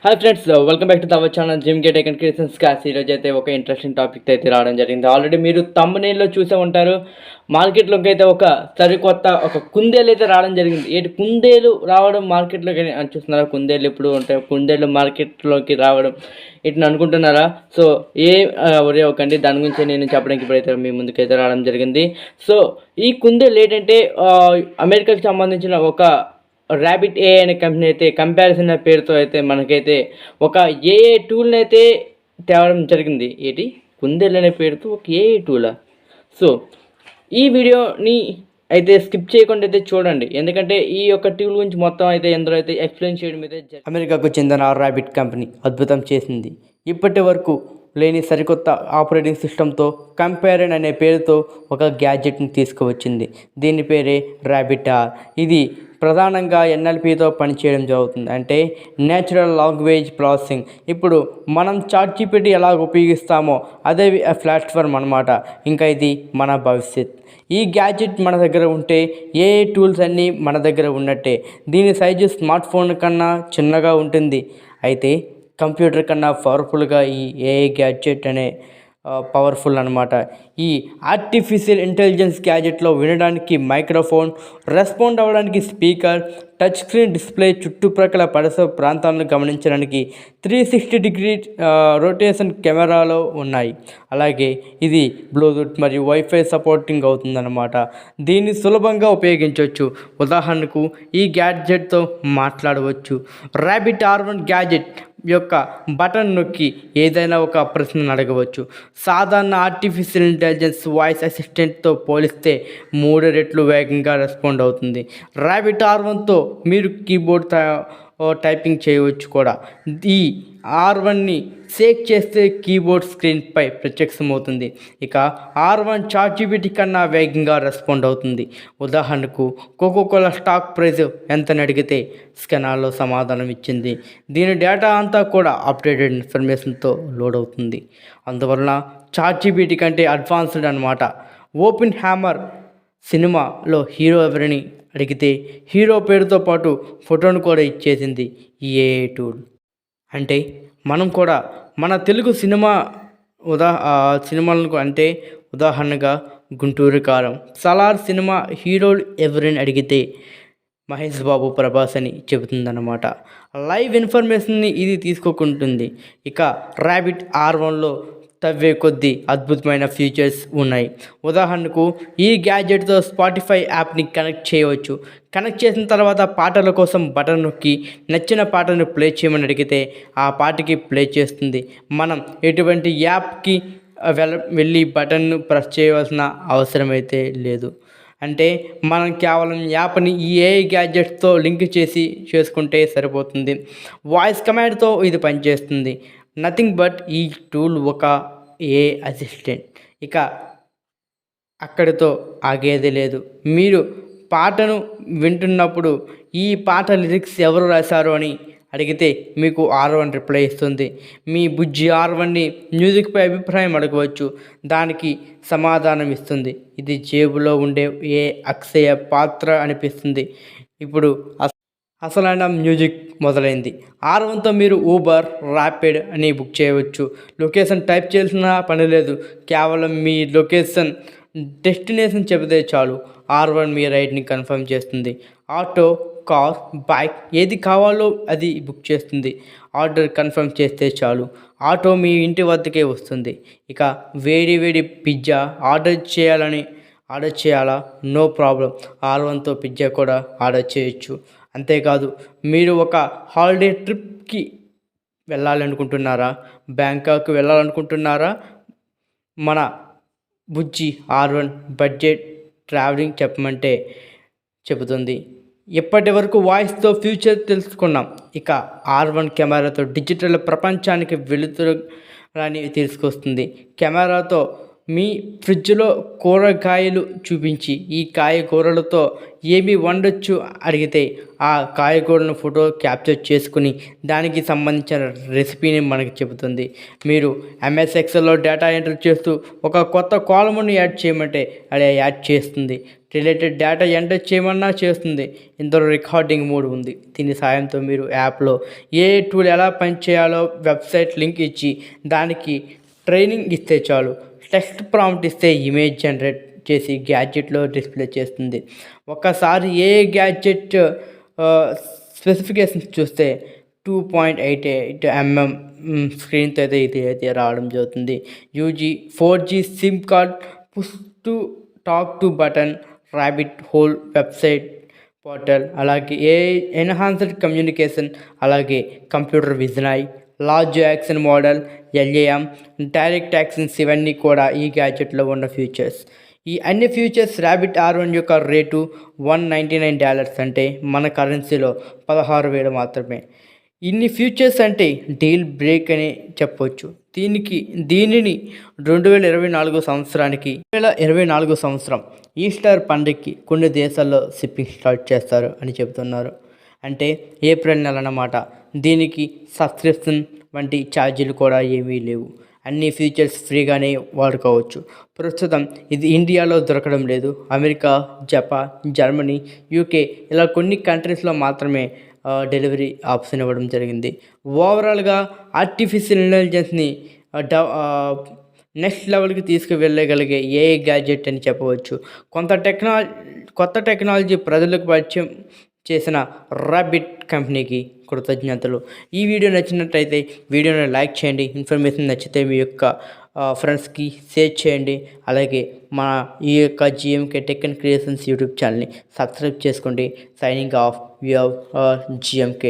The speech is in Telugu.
Hi friends, welcome back to our channel gym gate and creations class. ఈరోజు అయితే ఒక ఇంట్రెస్టింగ్ టాపిక్ అయితే రావడం జరిగింది. ఆల్రెడీ మీరు తమ్మునేల్లో చూసే ఉంటారు. మార్కెట్లోకి అయితే ఒక సరికొత్త ఒక కుందేలు అయితే రావడం జరిగింది. ఏంటి కుందేలు రావడం మార్కెట్లోకి అని చూస్తున్నారా? కుందేలు ఇప్పుడు ఉంటాయి, కుందేలు మార్కెట్లోకి రావడం ఇట్లా అనుకుంటున్నారా? సో ఒరే ఒకండి, దాని గురించి నేను చెప్పడానికి ఇప్పుడైతే మీ ముందుకైతే రావడం జరిగింది. సో ఈ కుందేలు ఏంటంటే అమెరికాకి సంబంధించిన ఒక ర్యాబిట్ ఏఐ అనే కంపెనీ అయితే కంపారిజన్ అనే పేరుతో అయితే మనకైతే ఒక ఏఐ టూల్ని అయితే తేవడం జరిగింది. ఏంటి కుందేలు అనే పేరుతో ఒక ఏఐ టూలా? సో ఈ వీడియోని అయితే స్కిప్ చేయకుండా అయితే చూడండి, ఎందుకంటే ఈ యొక్క టూల్ గురించి మొత్తం అయితే ఎందరో అయితే ఎక్స్ప్లెయిన్ చేయడం అయితే అమెరికాకు చెందిన ర్యాబిట్ కంపెనీ అద్భుతం చేసింది. ఇప్పటి వరకు లేని సరికొత్త ఆపరేటింగ్ సిస్టంతో కంపారిజన్ అనే పేరుతో ఒక గ్యాడ్జెట్ని తీసుకువచ్చింది. దీని పేరే ర్యాబిట్ ఆర్. ఇది ప్రధానంగా ఎన్ఎల్పితో పనిచేయడం జరుగుతుంది, అంటే నేచురల్ లాంగ్వేజ్ ప్రాసెసింగ్. ఇప్పుడు మనం చాట్‌జీపీటీ ఎలా ఉపయోగిస్తామో అదే ప్లాట్ఫామ్ అనమాట. ఇంకా ఇది మన భవిష్యత్. ఈ గ్యాడ్జెట్ మన దగ్గర ఉంటే ఏఐ టూల్స్ అన్నీ మన దగ్గర ఉన్నట్టే. దీని సైజు స్మార్ట్ ఫోన్ కన్నా చిన్నగా ఉంటుంది, అయితే కంప్యూటర్ కన్నా పవర్ఫుల్గా ఈ ఏఐ గ్యాడ్జెట్ అనే పవర్ఫుల్ అనమాట. ఈ ఆర్టిఫిషియల్ ఇంటెలిజెన్స్ గ్యాడ్జెట్లో వినడానికి మైక్రోఫోన్, రెస్పాండ్ అవ్వడానికి స్పీకర్, టచ్ స్క్రీన్ డిస్ప్లే, చుట్టుప్రక్కల పరిసర ప్రాంతాలను గమనించడానికి 360 డిగ్రీ రొటేషన్ కెమెరాలో ఉన్నాయి. అలాగే ఇది బ్లూటూత్ మరియు వైఫై సపోర్టింగ్ అవుతుందన్నమాట. దీన్ని సులభంగా ఉపయోగించవచ్చు. ఉదాహరణకు ఈ గ్యాడ్జెట్తో మాట్లాడవచ్చు. ర్యాబిట్ R1 గ్యాడ్జెట్ యొక్క బటన్ నొక్కి ఏదైనా ఒక ప్రశ్నను అడగవచ్చు. సాధారణ ఆర్టిఫిషియల్ ఇంటెలిజెన్స్ వాయిస్ అసిస్టెంట్తో పోలిస్తే 3 రెట్లు వేగంగా రెస్పాండ్ అవుతుంది. ర్యాబిట్ R1తో మీరు కీబోర్డ్ టైపింగ్ చేయవచ్చు కూడా. ఈ R1ని షేక్ చేస్తే కీబోర్డ్ స్క్రీన్పై ప్రత్యక్షమవుతుంది. ఇక R1 చాట్‌జీపీటీ కన్నా వేగంగా రెస్పాండ్ అవుతుంది. ఉదాహరణకు కోకోకోలా స్టాక్ ప్రైస్ ఎంతని అడిగితే స్కానర్లో సమాధానం ఇచ్చింది. దీని డేటా అంతా కూడా అప్డేటెడ్ ఇన్ఫర్మేషన్తో లోడ్ అవుతుంది. అందువలన చాట్‌జీపీటీ కంటే అడ్వాన్స్డ్ అనమాట. ఓపెన్ హ్యామర్ సినిమాలో హీరో ఎవరని అడిగితే హీరో పేరుతో పాటు ఫోటోను కూడా ఇచ్చేసింది ఈ ఏఐ టూల్. అంటే మనం కూడా మన తెలుగు సినిమాలకు అంటే ఉదాహరణగా గుంటూరు కారం, సలార్ సినిమా హీరోలు ఎవరని అడిగితే మహేష్ బాబు, ప్రభాస్ అని చెబుతుందన్నమాట. లైవ్ ఇన్ఫర్మేషన్ని ఇది తీసుకోకుంటుంది. ఇక ర్యాబిట్ R1లో తవ్వే కొద్దీ అద్భుతమైన ఫీచర్స్ ఉన్నాయి. ఉదాహరణకు ఈ గ్యాడ్జెట్తో స్పాటిఫై యాప్ని కనెక్ట్ చేయవచ్చు. కనెక్ట్ చేసిన తర్వాత పాటల కోసం బటన్ నొక్కి నచ్చిన పాటను ప్లే చేయమని అడిగితే ఆ పాటకి ప్లే చేస్తుంది. మనం ఎటువంటి యాప్కి వెళ్ళి బటన్ను ప్రెస్ చేయవలసిన అవసరం అయితే లేదు. అంటే మనం కేవలం యాప్ని ఈ ఏఐ గ్యాడ్జెట్స్తో లింక్ చేసుకుంటే సరిపోతుంది. వాయిస్ కమాండ్తో ఇది పనిచేస్తుంది. నథింగ్ బట్ ఈ టూల్ ఒక ఏఐ అసిస్టెంట్. ఇక అక్కడితో ఆగేది లేదు. మీరు పాటను వింటున్నప్పుడు ఈ పాట లిరిక్స్ ఎవరు రాశారు అని అడిగితే మీకు R1 రిప్లై ఇస్తుంది. మీ బుజ్జి R1ని మ్యూజిక్పై అభిప్రాయం అడగవచ్చు, దానికి సమాధానం ఇస్తుంది. ఇది జేబులో ఉండే ఏ అక్షయ పాత్ర అనిపిస్తుంది. ఇప్పుడు అసలైన మ్యూజిక్ మొదలైంది. R1తో మీరు ఊబర్, ర్యాపిడ్ అని బుక్ చేయవచ్చు. లొకేషన్ టైప్ చేయాల్సిన పని లేదు. కేవలం మీ లొకేషన్, డెస్టినేషన్ చెబితే చాలు R1 మీ రైడ్ని కన్ఫర్మ్ చేస్తుంది. ఆటో, కార్, బైక్ ఏది కావాలో అది బుక్ చేస్తుంది. ఆర్డర్ కన్ఫర్మ్ చేస్తే చాలు ఆటో మీ ఇంటి వద్దకే వస్తుంది. ఇక వేడి వేడి పిజ్జా ఆర్డర్ చేయాలా? No problem. R1తో పిజ్జా కూడా ఆర్డర్ చేయొచ్చు. అంతేకాదు, మీరు ఒక హాలిడే ట్రిప్కి వెళ్ళాలనుకుంటున్నారా, బ్యాంకాక్ వెళ్ళాలనుకుంటున్నారా? మన బుజ్జి R1 బడ్జెట్ ట్రావెలింగ్ చెప్పమంటే చెబుతుంది. ఇప్పటి వరకు వాయిస్తో ఫ్యూచర్ తెలుసుకున్నాం. ఇక R1 కెమెరాతో డిజిటల్ ప్రపంచానికి వెలుతురాని తీసుకొస్తుంది. కెమెరాతో మీ ఫ్రిడ్జ్లో కూరగాయలు చూపించి ఈ కాయగూరలతో ఏమి వండొచ్చు అడిగితే ఆ కాయగూరలను ఫోటో క్యాప్చర్ చేసుకుని దానికి సంబంధించిన రెసిపీని మనకి చెబుతుంది. మీరు MS Excelలో డేటా ఎంటర్ చేస్తూ ఒక కొత్త కాలమ్ని యాడ్ చేయమంటే అది యాడ్ చేస్తుంది. రిలేటెడ్ డేటా ఎంటర్ చేయమన్నా చేస్తుంది. ఇందులో రికార్డింగ్ మోడ్ ఉంది. దీని సాయంతో మీరు యాప్లో ఏ టూల్ ఎలా పనిచేయాలో వెబ్సైట్ లింక్ ఇచ్చి దానికి ట్రైనింగ్ ఇస్తే చాలు. టెక్స్ట్ ప్రాంప్ట్ ఇస్తే ఇమేజ్ జనరేట్ చేసి గ్యాడ్జెట్లో డిస్ప్లే చేస్తుంది. ఒకసారి ఏ గ్యాడ్జెట్ స్పెసిఫికేషన్స్ చూస్తే 2.88 mm స్క్రీన్తో ఇది రావడం జరుగుతుంది. 4G SIM card, push to talk to button, rabbit whole website portal, అలాగే ఎన్హాన్స్డ్ కమ్యూనికేషన్, అలాగే computer vision I, large action model, LAM, direct actions ఇవన్నీ కూడా ఈ గ్యాడ్జెట్లో ఉన్న ఫీచర్స్. ఈ అన్ని ఫీచర్స్ ర్యాబిట్ R1 యొక్క రేటు $199 అంటే మన కరెన్సీలో 16,000 మాత్రమే. ఇన్ని ఫ్యూచర్స్ అంటే డీల్ బ్రేక్ అని చెప్పొచ్చు. దీనిని 2024 సంవత్సరానికి 2024 సంవత్సరం ఈస్టర్ పండుగకి కొన్ని దేశాల్లో షిప్పింగ్ స్టార్ట్ చేస్తారు అని చెబుతున్నారు. అంటే ఏప్రిల్ నెల అన్నమాట. దీనికి సబ్స్క్రిప్షన్ వంటి ఛార్జీలు కూడా ఏమీ లేవు. అన్ని ఫీచర్స్ ఫ్రీగానే వాడుకోవచ్చు. ప్రస్తుతం ఇది ఇండియాలో దొరకడం లేదు. అమెరికా, జపాన్, జర్మనీ, UK ఇలా కొన్ని కంట్రీస్లో మాత్రమే డెలివరీ ఆప్షన్ ఇవ్వడం జరిగింది. ఓవరాల్గా ఆర్టిఫిషియల్ ఇంటెలిజెన్స్ని నెక్స్ట్ లెవెల్కి తీసుకువెళ్ళగలిగే AI గ్యాడ్జెట్ అని చెప్పవచ్చు. కొత్త టెక్నాలజీ ప్రజలకు పరిచయం చేసిన ర్యాబిట్ కంపెనీకి కృతజ్ఞతలు. ఈ వీడియో నచ్చినట్లయితే వీడియోని లైక్ చేయండి. ఇన్ఫర్మేషన్ నచ్చితే మీ యొక్క ఫ్రెండ్స్కి షేర్ చేయండి. అలాగే మా ఈ యొక్క GMK tech and creations YouTube ఛానల్ని సబ్స్క్రైబ్ చేసుకోండి. Signing off, GMK.